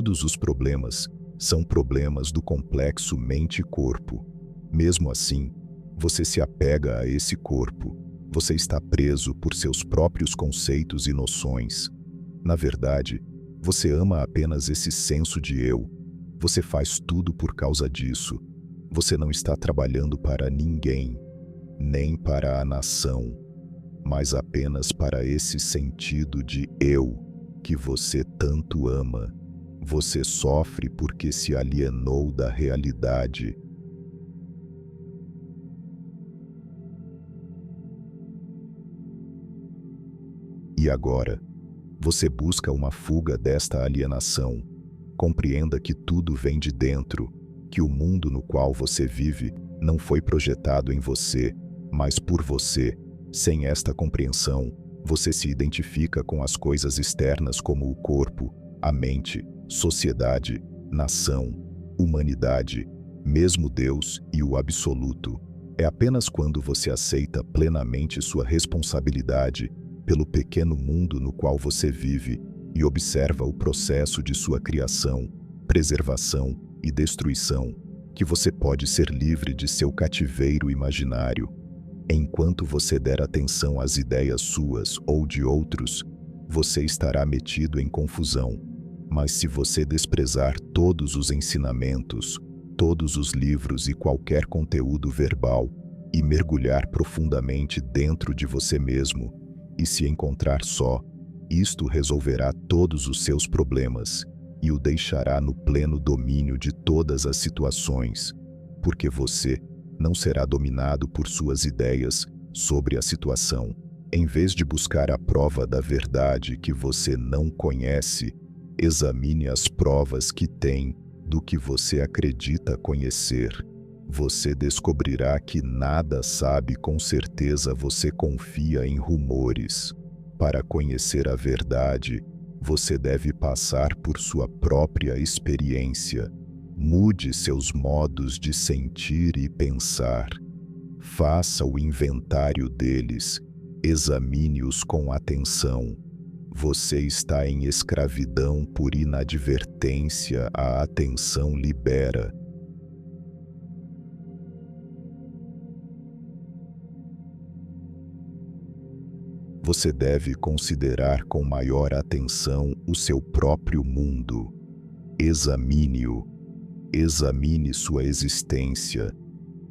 Todos os problemas são problemas do complexo mente e corpo. Mesmo assim, você se apega a esse corpo. Você está preso por seus próprios conceitos e noções. Na verdade, você ama apenas esse senso de eu. Você faz tudo por causa disso. Você não está trabalhando para ninguém, nem para a nação, mas apenas para esse sentido de eu que você tanto ama. Você sofre porque se alienou da realidade. E agora, você busca uma fuga desta alienação. Compreenda que tudo vem de dentro, que o mundo no qual você vive não foi projetado em você, mas por você. Sem esta compreensão, você se identifica com as coisas externas como o corpo, a mente, sociedade, nação, humanidade, mesmo Deus e o absoluto. É apenas quando você aceita plenamente sua responsabilidade pelo pequeno mundo no qual você vive e observa o processo de sua criação, preservação e destruição, que você pode ser livre de seu cativeiro imaginário. Enquanto você der atenção às ideias suas ou de outros, você estará metido em confusão. Mas se você desprezar todos os ensinamentos, todos os livros e qualquer conteúdo verbal, e mergulhar profundamente dentro de você mesmo, e se encontrar só, isto resolverá todos os seus problemas e o deixará no pleno domínio de todas as situações, porque você não será dominado por suas ideias sobre a situação. Em vez de buscar a prova da verdade que você não conhece, examine as provas que tem do que você acredita conhecer. Você descobrirá que nada sabe com certeza. Você confia em rumores. Para conhecer a verdade, você deve passar por sua própria experiência. Mude seus modos de sentir e pensar. Faça o inventário deles. Examine-os com atenção. Você está em escravidão por inadvertência. A atenção libera. Você deve considerar com maior atenção o seu próprio mundo. Examine-o. Examine sua existência.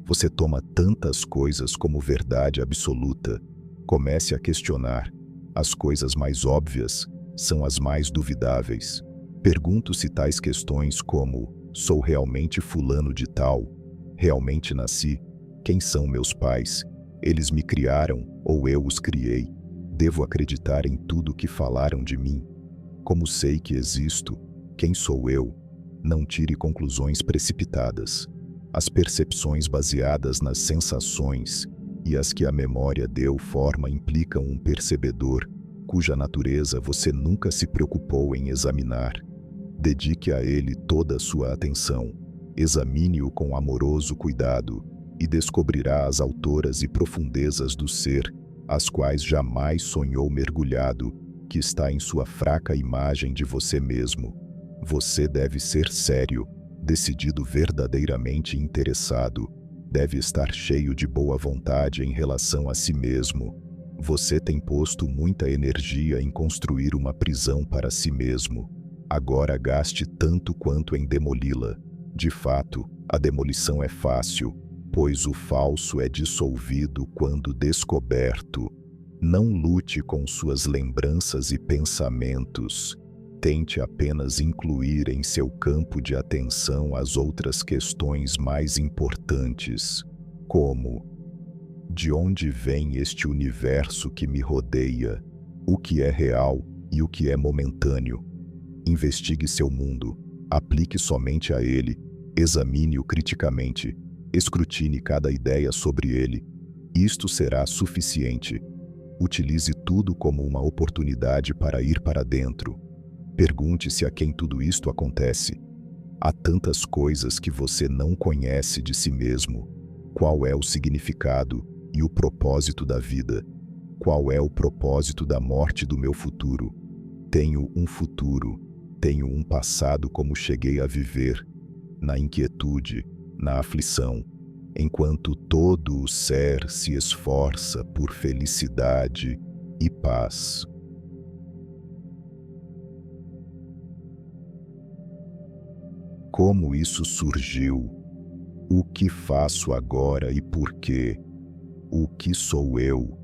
Você toma tantas coisas como verdade absoluta. Comece a questionar. As coisas mais óbvias são as mais duvidáveis. Pergunto-se tais questões como: sou realmente fulano de tal? Realmente nasci? Quem são meus pais? Eles me criaram ou eu os criei? Devo acreditar em tudo que falaram de mim? Como sei que existo? Quem sou eu? Não tire conclusões precipitadas. As percepções baseadas nas sensações e as que a memória deu forma implicam um percebedor, cuja natureza você nunca se preocupou em examinar. Dedique a ele toda a sua atenção. Examine-o com amoroso cuidado e descobrirá as alturas e profundezas do ser, as quais jamais sonhou mergulhado, que está em sua fraca imagem de você mesmo. Você deve ser sério, decidido, verdadeiramente interessado. Deve estar cheio de boa vontade em relação a si mesmo. Você tem posto muita energia em construir uma prisão para si mesmo. Agora gaste tanto quanto em demoli-la. De fato, a demolição é fácil, pois o falso é dissolvido quando descoberto. Não lute com suas lembranças e pensamentos. Tente apenas incluir em seu campo de atenção as outras questões mais importantes, como: de onde vem este universo que me rodeia? O que é real e o que é momentâneo? Investigue seu mundo, aplique somente a ele, examine-o criticamente, escrutine cada ideia sobre ele. Isto será suficiente. Utilize tudo como uma oportunidade para ir para dentro. Pergunte-se a quem tudo isto acontece. Há tantas coisas que você não conhece de si mesmo. Qual é o significado e o propósito da vida? Qual é o propósito da morte do meu futuro? Tenho um futuro. Tenho um passado como cheguei a viver, na inquietude, na aflição, enquanto todo o ser se esforça por felicidade e paz. Como isso surgiu? O que faço agora e por quê? O que sou eu?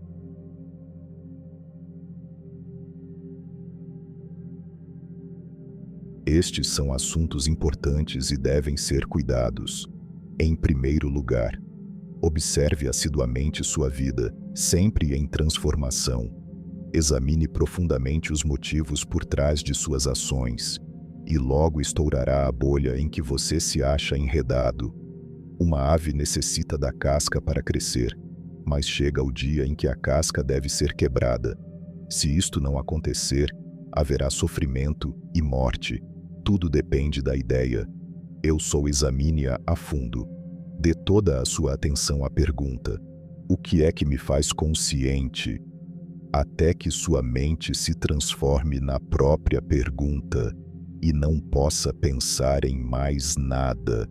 Estes são assuntos importantes e devem ser cuidados. Em primeiro lugar, observe assiduamente sua vida, sempre em transformação. Examine profundamente os motivos por trás de suas ações, e logo estourará a bolha em que você se acha enredado. Uma ave necessita da casca para crescer, mas chega o dia em que a casca deve ser quebrada. Se isto não acontecer, haverá sofrimento e morte. Tudo depende da ideia. Eu sou, examine-a a fundo. Dê toda a sua atenção à pergunta: o que é que me faz consciente? Até que sua mente se transforme na própria pergunta e não possa pensar em mais nada.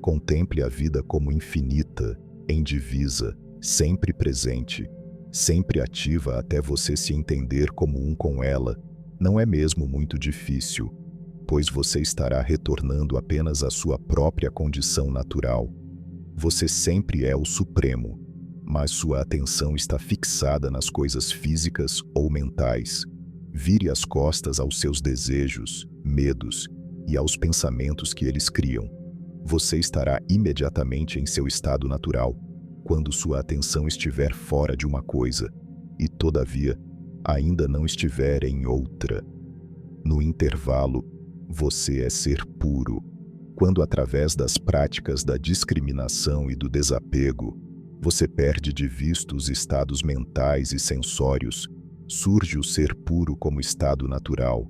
Contemple a vida como infinita, indivisa, sempre presente, sempre ativa até você se entender como um com ela. Não é mesmo muito difícil, pois você estará retornando apenas à sua própria condição natural. Você sempre é o Supremo, mas sua atenção está fixada nas coisas físicas ou mentais. Vire as costas aos seus desejos, medos e aos pensamentos que eles criam. Você estará imediatamente em seu estado natural, quando sua atenção estiver fora de uma coisa, e todavia ainda não estiver em outra. No intervalo, você é ser puro. Quando, através das práticas da discriminação e do desapego, você perde de vista os estados mentais e sensórios, surge o ser puro como estado natural.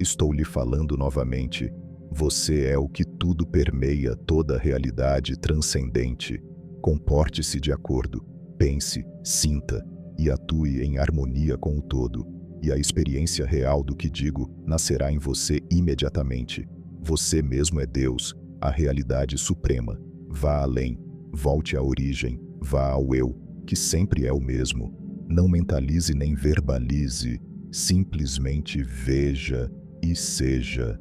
Estou lhe falando novamente. Você é o que tudo permeia, toda a realidade transcendente. Comporte-se de acordo, pense, sinta e atue em harmonia com o todo. E a experiência real do que digo nascerá em você imediatamente. Você mesmo é Deus, a realidade suprema. Vá além, volte à origem, vá ao eu, que sempre é o mesmo. Não mentalize nem verbalize, simplesmente veja e seja.